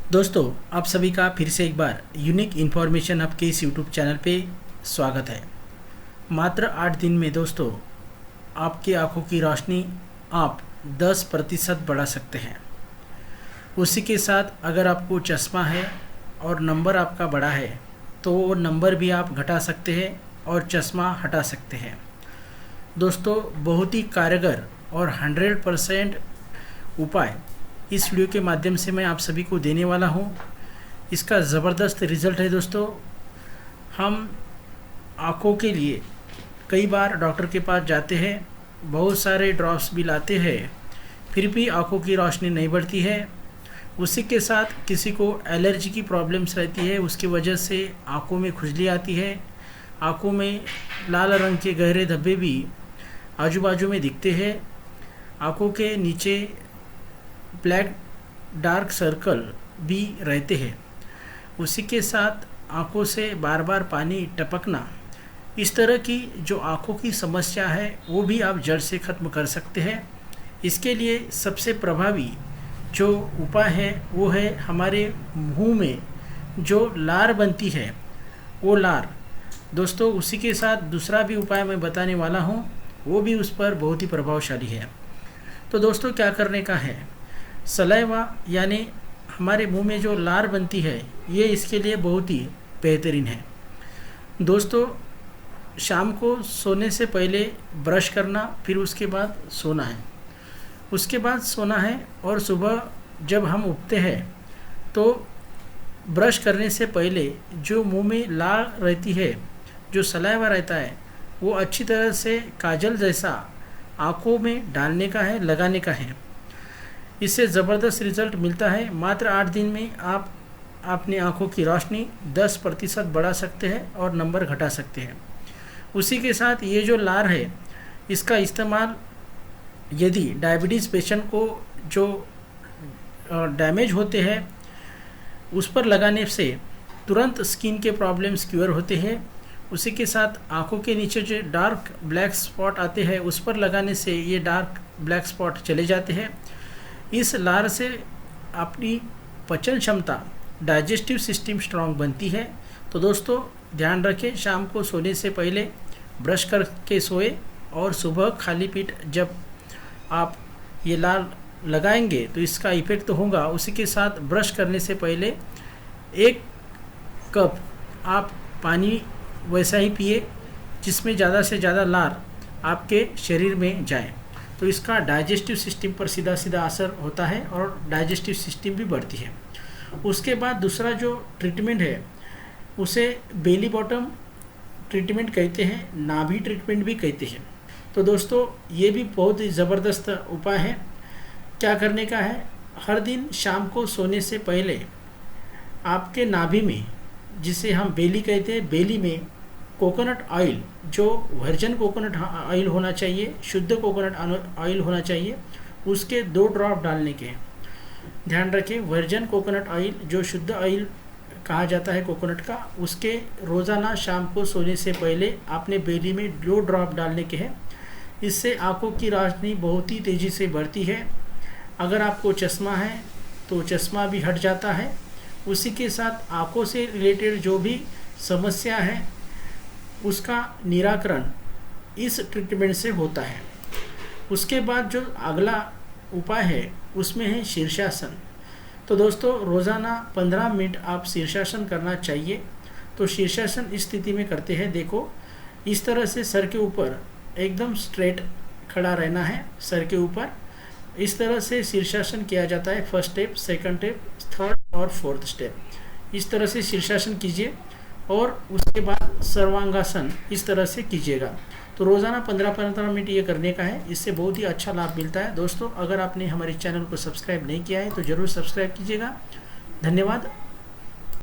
दोस्तों, आप सभी का फिर से एक बार यूनिक इन्फॉर्मेशन आपके इस यूट्यूब चैनल पे स्वागत है। मात्र 8 दिन में दोस्तों आपकी आंखों की रोशनी आप 10% बढ़ा सकते हैं। उसी के साथ अगर आपको चश्मा है और नंबर आपका बड़ा है तो वो नंबर भी आप घटा सकते हैं और चश्मा हटा सकते हैं। दोस्तों, बहुत ही कारगर और 100% उपाय इस वीडियो के माध्यम से मैं आप सभी को देने वाला हूं। इसका ज़बरदस्त रिज़ल्ट है दोस्तों। हम आँखों के लिए कई बार डॉक्टर के पास जाते हैं, बहुत सारे ड्रॉप्स भी लाते हैं, फिर भी आँखों की रोशनी नहीं बढ़ती है। उसी के साथ किसी को एलर्जी की प्रॉब्लम्स रहती है, उसकी वजह से आँखों में खुजली आती है, आँखों में लाल रंग के गहरे धब्बे भी आजू बाजू में दिखते हैं, आँखों के नीचे ब्लैक डार्क सर्कल भी रहते हैं। उसी के साथ आँखों से बार बार पानी टपकना, इस तरह की जो आँखों की समस्या है वो भी आप जड़ से ख़त्म कर सकते हैं। इसके लिए सबसे प्रभावी जो उपाय है वो है हमारे मुंह में जो लार बनती है वो लार। दोस्तों, उसी के साथ दूसरा भी उपाय मैं बताने वाला हूँ, वो भी उस पर बहुत ही प्रभावशाली है। तो दोस्तों, क्या करने का है, सलाइवा यानी हमारे मुंह में जो लार बनती है ये इसके लिए बहुत ही बेहतरीन है। दोस्तों, शाम को सोने से पहले ब्रश करना, फिर उसके बाद सोना है, उसके बाद सोना है और सुबह जब हम उठते हैं तो ब्रश करने से पहले जो मुंह में लार रहती है, जो सलाइवा रहता है, वो अच्छी तरह से काजल जैसा आँखों में डालने का है, लगाने का है। इससे ज़बरदस्त रिज़ल्ट मिलता है। मात्र 8 दिन में आप अपनी आँखों की रोशनी 10% बढ़ा सकते हैं और नंबर घटा सकते हैं। उसी के साथ ये जो लार है इसका इस्तेमाल यदि डायबिटीज़ पेशेंट को जो डैमेज होते हैं उस पर लगाने से तुरंत स्किन के प्रॉब्लम्स क्योर होते हैं। उसी के साथ आँखों के नीचे जो डार्क ब्लैक स्पॉट आते हैं उस पर लगाने से ये डार्क ब्लैक स्पॉट चले जाते हैं। इस लार से अपनी पाचन क्षमता, डाइजेस्टिव सिस्टम स्ट्रांग बनती है। तो दोस्तों, ध्यान रखें, शाम को सोने से पहले ब्रश करके सोए और सुबह खाली पेट जब आप ये लार लगाएंगे तो इसका इफ़ेक्ट तो होगा। उसी के साथ ब्रश करने से पहले 1 कप आप पानी वैसा ही पिए जिसमें ज़्यादा से ज़्यादा लार आपके शरीर में जाए, तो इसका डाइजेस्टिव सिस्टम पर सीधा सीधा असर होता है और डाइजेस्टिव सिस्टम भी बढ़ती है। उसके बाद दूसरा जो ट्रीटमेंट है उसे बेली बॉटम ट्रीटमेंट कहते हैं, नाभि ट्रीटमेंट भी कहते हैं। तो दोस्तों, ये भी बहुत ही ज़बरदस्त उपाय है। क्या करने का है, हर दिन शाम को सोने से पहले आपके नाभि में, जिसे हम बेली कहते हैं, बेली में कोकोनट ऑयल, जो वर्जिन कोकोनट ऑयल होना चाहिए, शुद्ध कोकोनट ऑयल होना चाहिए, उसके 2 ड्रॉप डालने के हैं। ध्यान रखें, वर्जिन कोकोनट ऑयल जो शुद्ध ऑयल कहा जाता है कोकोनट का, उसके रोज़ाना शाम को सोने से पहले आपने बेली में 2 ड्रॉप डालने के हैं। इससे आँखों की रोशनी बहुत ही तेज़ी से बढ़ती है। अगर आपको चश्मा है तो चश्मा भी हट जाता है। उसी के साथ आँखों से रिलेटेड जो भी समस्या है उसका निराकरण इस ट्रीटमेंट से होता है। उसके बाद जो अगला उपाय है उसमें है शीर्षासन। तो दोस्तों, रोज़ाना 15 मिनट आप शीर्षासन करना चाहिए। तो शीर्षासन इस स्थिति में करते हैं, देखो इस तरह से सर के ऊपर एकदम स्ट्रेट खड़ा रहना है, सर के ऊपर इस तरह से शीर्षासन किया जाता है। First step, second step, third और फोर्थ स्टेप, इस तरह से शीर्षासन कीजिए और उसके बाद सर्वांगासन इस तरह से कीजिएगा। तो रोज़ाना 15-15 मिनट ये करने का है। इससे बहुत ही अच्छा लाभ मिलता है। दोस्तों, अगर आपने हमारे चैनल को सब्सक्राइब नहीं किया है तो ज़रूर सब्सक्राइब कीजिएगा। धन्यवाद।